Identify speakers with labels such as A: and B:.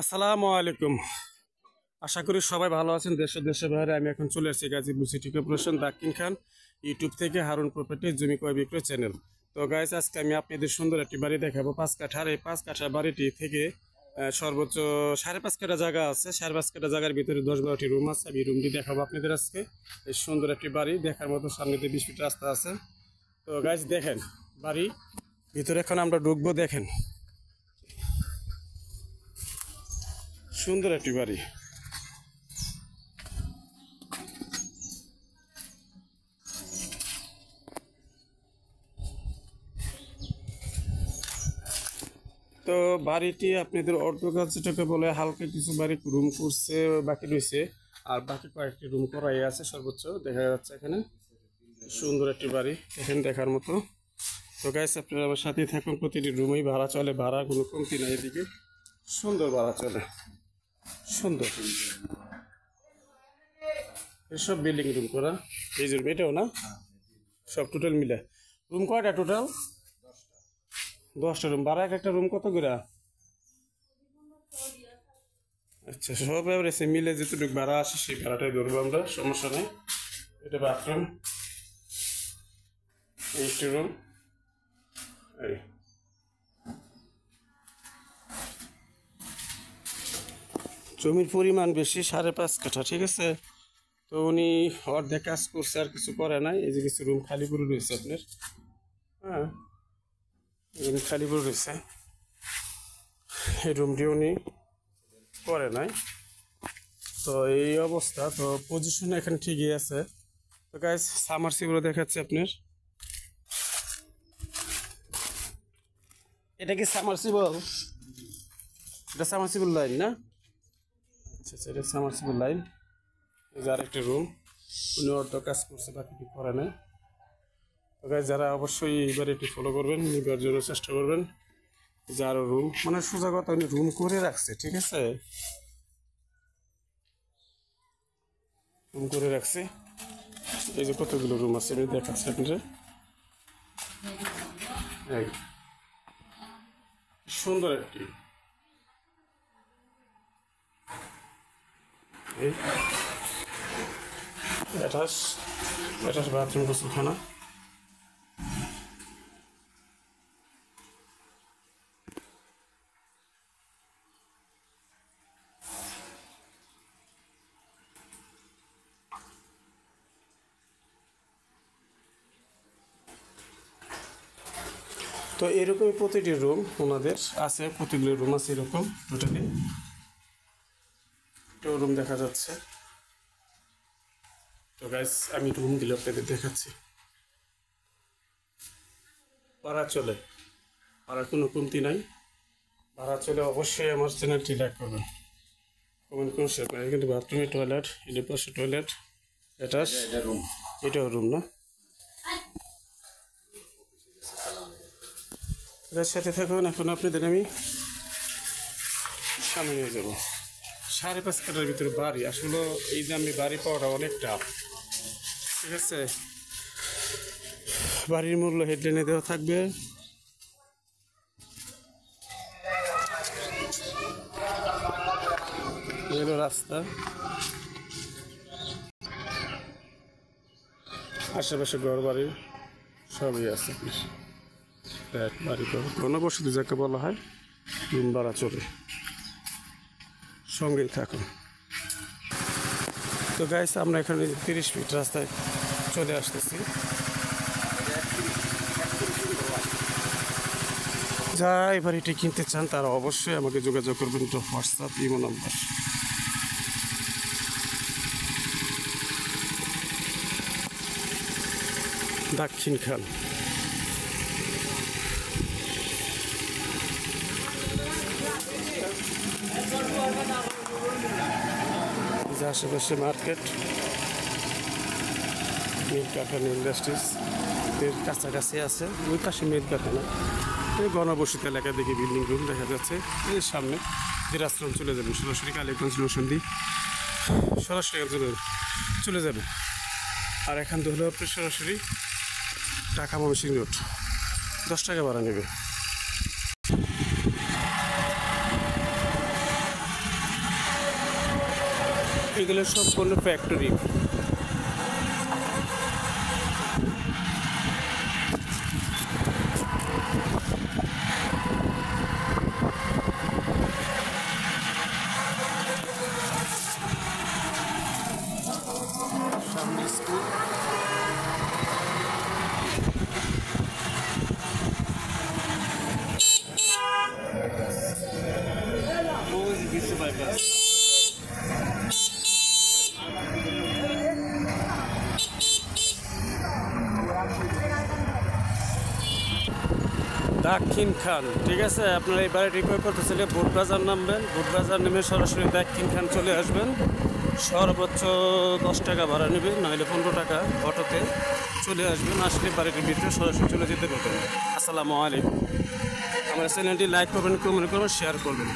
A: আসসালামু আলাইকুম। আশা করি সবাই ভালো আছেন। দেশের বাইরে আমি এখন চলে আসছি গাজীপুর সিটি কর্পোরেশন দাকিন খান ইউটিউব থেকে হারুন প্রপার্টি জমি ক্রয় বিক্রয় চ্যানেল। তো গাইস, আজকে আমি আপনাদের সুন্দর একটি বাড়ি দেখাবো 5 কাঠার। এই 5 কাঠা বাড়িটি থেকে সর্বোচ্চ 5.5 কাঠা জায়গা আছে। 5.5 কাঠা জায়গার ভিতরে 10-12টি রুম আছে। আমি রুমটি দেখাবো আপনাদের আজকে। এই সুন্দর একটি বাড়ি দেখার মতো, সামনেতে 20 ফিট রাস্তা আছে। তো গাইস দেখেন বাড়ি ভিতরে এখন আমরা ঢুকবো। দেখেন সুন্দর একটি বাড়ি। তো বাড়িটি আপনাদের অর্ধকাল যেটাকে বলে, হালকা কিছু বাড়ি রুম করছে বাকি রয়েছে, আর বাকি কয়েকটি রুম করাই আছে। সর্বোচ্চ দেখা যাচ্ছে এখানে সুন্দর একটি বাড়ি, এখানে দেখার মতো। তো গাইস, আপনারা আমার সাথেই থাকুন। প্রতিটি রুমেই ভাড়া চলে, ভাড়া কোনো কমতি নাই। এদিকে সুন্দর ভাড়া চলে, সুন্দর এসব বিল্ডিং রুম করা। এই যে রুম, এটাও না, সব টোটাল মিলে রুম কয়টা? টোটাল 10টা রুম। ভাড়া একটা রুম কত করে? আচ্ছা, সব এসে মিলে যেটুকু ভাড়া আসে সেই ভাড়াটাই ধরবো আমরা, সমস্যা নেই। এটা বাথরুম, এইটি রুম। এই জমির পরিমাণ বেশি, 5.5 কাঠা, ঠিক আছে। তো উনি অর্ধেক কাজ করছে, আর কিছু করে নাই। এই যে কিছু রুম খালি করে রয়েছে আপনার, হ্যাঁ, রুম খালি করে রয়েছে। এই রুমটি উনি করে নাই। তো এই অবস্থা। তো পজিশন এখানে ঠিকই আছে। তো গাইস, সামারসিবল দেখাচ্ছে আপনার। এটা কি সামারসিবল? এটা সামারসিবল লাইন না? আচ্ছা আচ্ছা, এটা সামারসিবল লাইন। এই যে আরেকটা রুম, উনি অর্ধ কাজ করছে, বাকিটি করে নাই। তো গাইস, যারা অবশ্যই এই বাড়িটি ফলো করবেন, নিবার জন্য চেষ্টা করবেন। যে আরো রুম, মানে সোজা কথা উনি রুম করে রাখছে, ঠিক আছে, রুম করে রাখছে। এই যে কতগুলো রুম আছে আমি দেখাচ্ছি আপনাদের। এই সুন্দর একটি, এই অ্যাটাচ বাথরুম, গোসলখানা। তো এরকমই প্রতিটি রুম ওনাদের আছে, প্রতিগুলো রুম আছে এরকম টোটালি। এটাও রুম দেখা যাচ্ছে। তো গাইস, আমি রুমগুলো আপনাদের দেখাচ্ছি। ভাড়া চলে, ভাড়া কোনো কমতি নাই। ভাড়া চলে, অবশ্যই আমার চ্যানেলটি লাইক করবেন, কমেন্ট করুন, শেয়ার করেন। কিন্তু বাথরুমে টয়লেট, এর পাশে টয়লেট, এটাও রুম না? এটার সাথে থাকুন। এখন আপনাদের আমি সামনে নিয়ে যাবো। 5.5 কাঠার ভিতরে বাড়ি, আসলে এই দামে বাড়ি পাওয়াটা অনেক টাফ, ঠিক আছে। বাড়ির মূল্য হেডলাইনে দেওয়া থাকবে। এলো রাস্তা, আশেপাশে ঘর বাড়ি সবই আছে। ফ্ল্যাট বাড়ি, ঘনবসতি যাকে বলা হয়, রুম ভাড়া চলে। সঙ্গেই থাকুন। তো গাইস, আমরা এখানে 30 ফিট রাস্তায় চলে আসতেছি। যা এই বাড়িটি কিনতে চান তারা অবশ্যই আমাকে যোগাযোগ করবেন। তো হোয়াটসঅ্যাপ, ইমো নাম্বার। দাক্ষিণ খান। আশেপাশে মার্কেট, মিল কারখানা, ইন্ডাস্ট্রিজ এর কাছাকাছি আছে। ওই পাশে মিল কারখানা, এই গণবসতি এলাকা দেখে বিল্ডিং রুম দেখা যাচ্ছে। এর সামনে দিরাশ্রম চলে যাবেন, সরাসরি কালীগঞ্জ লোসন্দি সরাসরি চলে যাবেন। আর এখান থেকে হলো আপনি সরাসরি ঢাকা ময়মনসিংহ রোড, 10 টাকা ভাড়া নেবে। এগুলো সম্পূর্ণ ফ্যাক্টরি। সামনে স্কুল। বিশ্ব বাইপাস। দাক্ষিণ খান, ঠিক আছে। আপনারা এই বাড়িটি ক্রয় করতে চাইলে বুটবাজার নামবেন, বুটবাজার নেমে সরাসরি দাক্ষিণ খান চলে আসবেন। সর্বোচ্চ 10 টাকা ভাড়া নেবেন, নাহলে 15 টাকা অটোতে চলে আসবেন। আসলে বাড়িটির ভিতরে সরাসরি চলে যেতে পারবেন। আসসালামু আলাইকুম। আমার চ্যানেলটি লাইক করবেন, কমেন্ট করবেন, শেয়ার করবেন।